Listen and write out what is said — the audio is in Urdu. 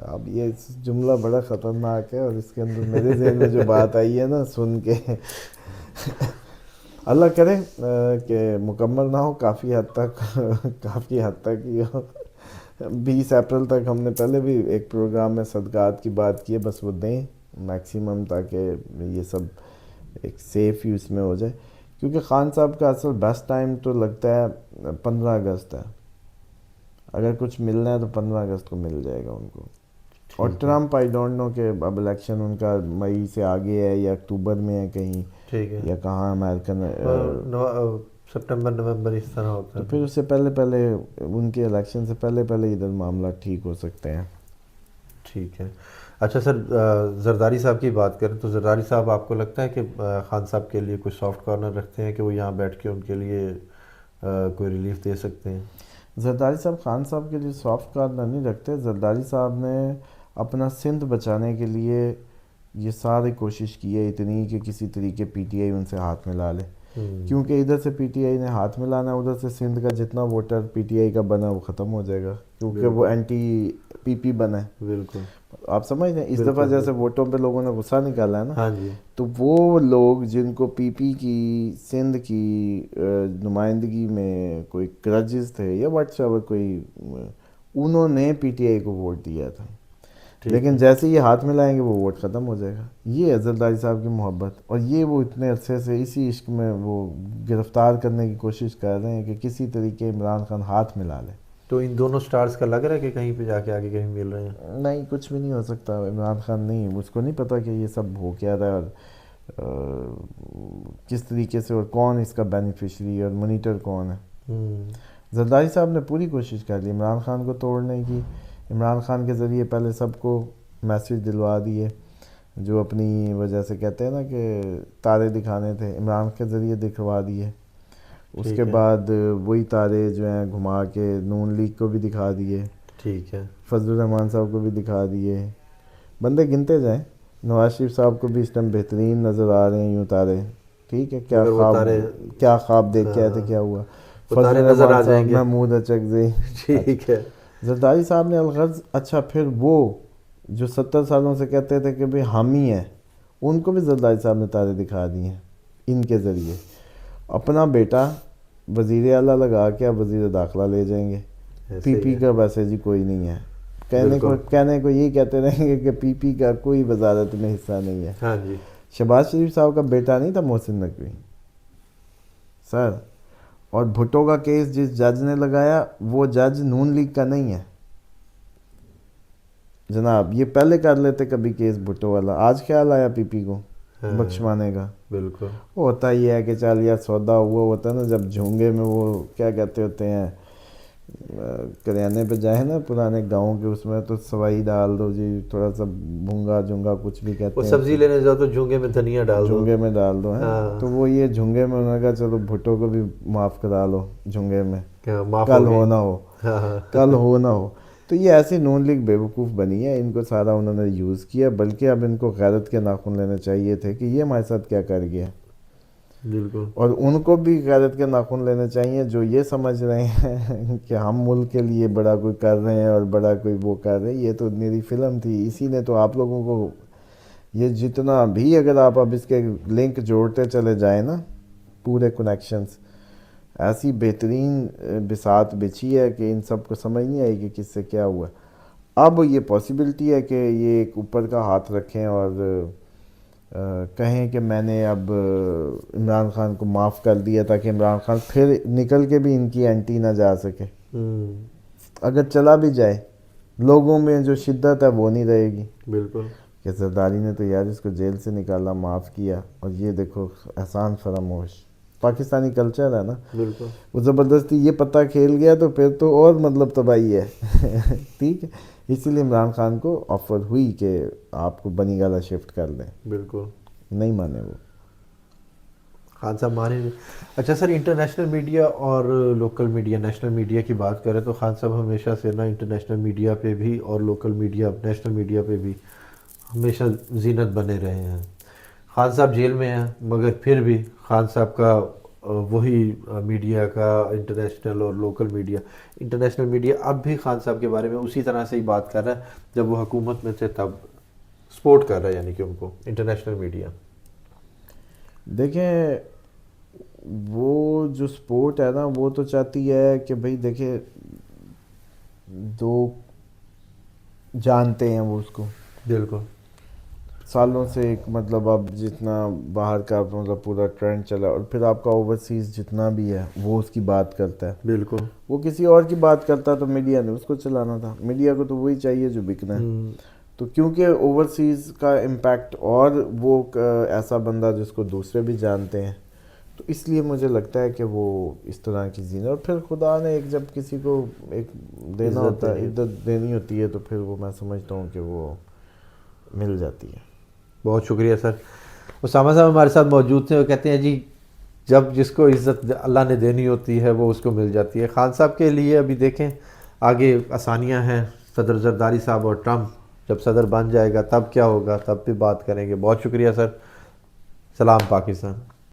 اب یہ جملہ بڑا خطرناک ہے، اور اس کے اندر میرے ذہن میں جو بات آئی ہے نا سن کے، اللہ کرے کہ مکمل نہ ہو، کافی حد تک یہ 20 اپریل تک ہم نے پہلے بھی ایک پروگرام میں صدقات کی بات کی ہے، بس وہ دیں میکسیمم تاکہ یہ سب ایک سیف ہی اس میں ہو جائے، کیونکہ خان صاحب کا اصل بیسٹ ٹائم تو لگتا ہے 15 اگست ہے، اگر کچھ ملنا ہے تو 15 اگست کو مل جائے گا ان کو. اور ٹرمپ آئی ڈونٹ نو کہ اب الیکشن ان کا مئی سے آگے ہے یا اکتوبر میں ہے کہیں، ٹھیک ہے، یا کہاں امریکن، سپٹمبر نومبر اس طرح ہوتا تو ہے. پھر اس سے پہلے ان کے الیکشن سے پہلے ادھر معاملات ٹھیک ہو سکتے ہیں. ٹھیک ہے. اچھا سر، زرداری صاحب کی بات کریں تو زرداری صاحب آپ کو لگتا ہے کہ خان صاحب کے لیے کوئی سافٹ کارنر رکھتے ہیں کہ وہ یہاں بیٹھ کے ان کے لیے کوئی ریلیف دے سکتے ہیں؟ زرداری صاحب خان صاحب کے لیے سافٹ کارنر نہیں رکھتے. زرداری صاحب نے اپنا سندھ بچانے کے لیے یہ ساری کوشش کی ہے اتنی کہ کسی طریقے پی ٹی آئی ان سے ہاتھ ملا لے، کیونکہ ادھر سے پی ٹی آئی نے ہاتھ ملانا ہے، ادھر سے سندھ کا جتنا ووٹر پی ٹی آئی کا بنا وہ ختم ہو جائے گا، کیونکہ وہ اینٹی پی پی بنا ہے. بالکل، آپ سمجھ رہے ہیں، اس دفعہ جیسے ووٹوں پہ لوگوں نے غصہ نکالا ہے نا، ہاں جی، تو وہ لوگ جن کو پی پی کی سندھ کی نمائندگی میں کوئی گرجز تھے یا واٹس ایور کوئی، انہوں نے پی ٹی آئی کو ووٹ دیا تھا، لیکن جیسے یہ ہاتھ ملائیں گے وہ ووٹ ختم ہو جائے گا. یہ ہے زرداری صاحب کی محبت، اور یہ وہ اتنے عرصے سے اسی عشق میں وہ گرفتار کرنے کی کوشش کر رہے ہیں کہ کسی طریقے عمران خان ہاتھ ملا لے. تو ان دونوں سٹارز کا لگ رہا ہے کہ کہیں پہ جا کے آگے کہیں مل رہے ہیں؟ نہیں، کچھ بھی نہیں ہو سکتا. عمران خان نہیں، اس کو نہیں پتہ کہ یہ سب ہو کیا رہا ہے، اور کس طریقے سے، اور کون اس کا بینیفیشری ہے، اور مانیٹر کون ہے. زرداری صاحب نے پوری کوشش کر لی عمران خان کو توڑنے کی، عمران خان کے ذریعے پہلے سب کو میسیج دلوا دیے جو اپنی وجہ سے کہتے ہیں نا کہ تارے دکھانے تھے، عمران کے ذریعے دکھوا دیے. اس کے بعد وہی تارے جو ہیں گھما کے نون لیگ کو بھی دکھا دیے، ٹھیک ہے، فضل الرحمان صاحب کو بھی دکھا دیے. بندے گنتے جائیں، نواز شریف صاحب کو بھی اس ٹائم بہترین نظر آ رہے ہیں یوں تارے. ٹھیک ہے، کیا خواب دیکھ کے آئے تھے، کیا ہوا. فضل الرحمان صاحب، محمود اچکزئی. ٹھیک ہے. زرداری صاحب نے الغرض، اچھا پھر وہ جو 70 سالوں سے کہتے تھے کہ بھئی حامی ہیں، ان کو بھی زرداری صاحب نے تارے دکھا دیے ہیں ان کے ذریعے. اپنا بیٹا وزیر اعلیٰ لگا کے اب وزیر داخلہ لے جائیں گے. پی پی کا ویسے جی کوئی نہیں ہے، کہنے کو یہی کہتے رہیں گے کہ پی پی کا کوئی وزارت میں حصہ نہیں ہے. ہاں جی. شہباز شریف صاحب کا بیٹا نہیں تھا محسن نقوی سر، اور بھٹو کا کیس جس جج نے لگایا وہ جج نون لیگ کا نہیں ہے جناب. یہ پہلے کر لیتے کبھی کیس بھٹو والا، آج خیال آیا پی پی کو بخشوانے کا. بالکل. ہوتا ہی ہے کہ چل یار سودا ہوا ہوتا ہے نا، جب جھونگے میں وہ کیا کہتے ہوتے ہیں، کریانے پہ جائیں نا پرانے گاؤں کے، اس میں تو سوائی ڈال دو جی، تھوڑا سا بھونگا جھونگا کچھ بھی کہتے وہ ہیں، سبزی لینے جاؤ تو جھونگے میں دھنیا ڈال دو، جھونگے میں ڈال دو. تو وہ یہ جھونگے میں انہوں نے کہا چلو بھٹو کو بھی معاف کرا لو جھونگے میں، کل ہو نہ ہو، کل ہو نہ ہو. تو یہ ایسی نون لیگ بیوقوف بنی ہے، ان کو سارا انہوں نے یوز کیا، بلکہ اب ان کو غیرت کے ناخن لینے چاہیے تھے کہ یہ ہمارے ساتھ کیا کر گیا. بالکل. اور ان کو بھی غیرت کے ناخن لینے چاہیے جو یہ سمجھ رہے ہیں کہ ہم ملک کے لیے بڑا کوئی کر رہے ہیں اور بڑا کوئی وہ کر رہے ہیں. یہ تو میری فلم تھی، اسی نے تو آپ لوگوں کو یہ جتنا بھی، اگر آپ اب اس کے لنک جوڑتے چلے جائیں نا، پورے کنیکشنز، ایسی بہترین بساط بچھی ہے کہ ان سب کو سمجھ نہیں آئی کہ کس سے کیا ہوا. اب یہ پاسبلٹی ہے کہ یہ ایک اوپر کا ہاتھ رکھیں اور کہیں کہ میں نے اب عمران خان کو معاف کر دیا تاکہ عمران خان پھر نکل کے بھی ان کی اینٹی نہ جا سکے. اگر چلا بھی جائے لوگوں میں جو شدت ہے وہ نہیں رہے گی. بالکل. کہ زرداری نے تو یار اس کو جیل سے نکالا، معاف کیا، اور یہ دیکھو احسان فراموش. پاکستانی کلچر ہے نا، بالکل. وہ زبردستی یہ پتہ کھیل گیا تو پھر تو اور مطلب تباہی ہے. ٹھیک ہے، اسی لیے عمران خان کو آفر ہوئی کہ آپ کو بنی گالا شفٹ کر دیں. بالکل. نہیں مانے وہ. خان صاحب مانے نہیں. اچھا سر، انٹرنیشنل میڈیا اور لوکل میڈیا، نیشنل میڈیا کی بات کریں تو خان صاحب ہمیشہ سے نا انٹرنیشنل میڈیا پہ بھی اور لوکل میڈیا، نیشنل میڈیا پہ بھی ہمیشہ زینت بنے رہے ہیں. خان صاحب جیل میں ہیں مگر پھر بھی خان صاحب کا وہی میڈیا کا انٹرنیشنل اور لوکل میڈیا، انٹرنیشنل میڈیا اب بھی خان صاحب کے بارے میں اسی طرح سے ہی بات کر رہا ہے جب وہ حکومت میں تھے تب سپورٹ کر رہا ہے، یعنی کہ ان کو انٹرنیشنل میڈیا. دیکھیں وہ جو سپورٹ ہے نا وہ تو چاہتی ہے کہ بھئی دیکھیں دو جانتے ہیں وہ اس کو بالکل سالوں سے، ایک مطلب اب جتنا باہر کا مطلب پورا ٹرینڈ چلا، اور پھر آپ کا اوورسیز جتنا بھی ہے وہ اس کی بات کرتا ہے. بالکل. وہ کسی اور کی بات کرتا تو میڈیا نے اس کو چلانا تھا. میڈیا کو تو وہی چاہیے جو بکنا ہے. تو کیونکہ اوورسیز کا امپیکٹ، اور وہ ایسا بندہ جس کو دوسرے بھی جانتے ہیں، تو اس لیے مجھے لگتا ہے کہ وہ اس طرح کی زینت، اور پھر خدا نے ایک جب کسی کو ایک دینا ہوتا ہے، عزت دینی ہوتی ہے، تو پھر وہ میں سمجھتا ہوں کہ وہ مل جاتی ہے. بہت شکریہ سر. اسامہ صاحب ہمارے ساتھ موجود تھے، وہ کہتے ہیں جی جب جس کو عزت اللہ نے دینی ہوتی ہے وہ اس کو مل جاتی ہے. خان صاحب کے لیے ابھی دیکھیں آگے آسانیاں ہیں، صدر زرداری صاحب اور ٹرمپ جب صدر بن جائے گا تب کیا ہوگا، تب بھی بات کریں گے. بہت شکریہ سر. سلام پاکستان.